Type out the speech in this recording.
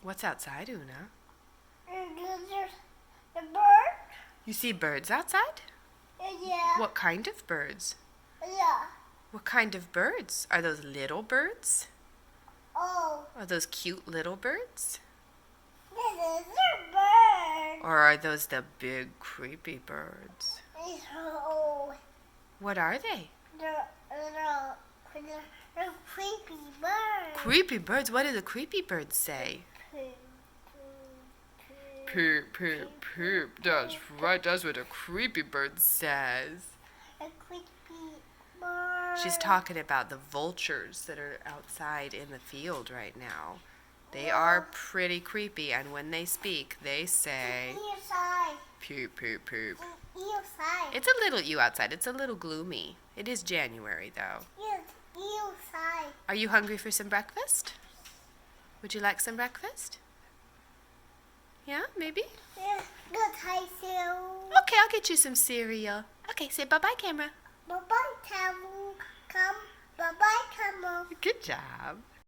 What's outside, Una? There's the bird. You see birds outside? Yeah. What kind of birds? Yeah. What kind of birds? Are those little birds? Oh, Are those cute little birds? this is a bird. Or are those the big creepy birds? Oh, What are they? the creepy bird. Creepy birds? What do the creepy birds say? Poop, poop, poop. That's right, that's what a creepy bird says. A creepy bird. She's talking about the vultures that are outside in the field right now. They are pretty creepy, and when they speak, they say, Inside. poop, poop, poop. Inside. It's a little you outside. It's a little gloomy. It is January, though. Yes, inside. Are you hungry for some breakfast? Would you like some breakfast? Yeah, maybe? Yes, good. Hi, Sue. Okay, I'll get you some cereal. Okay, say bye-bye, camera. Bye-bye, Tamu. Come. Bye-bye, Tamu. Good job.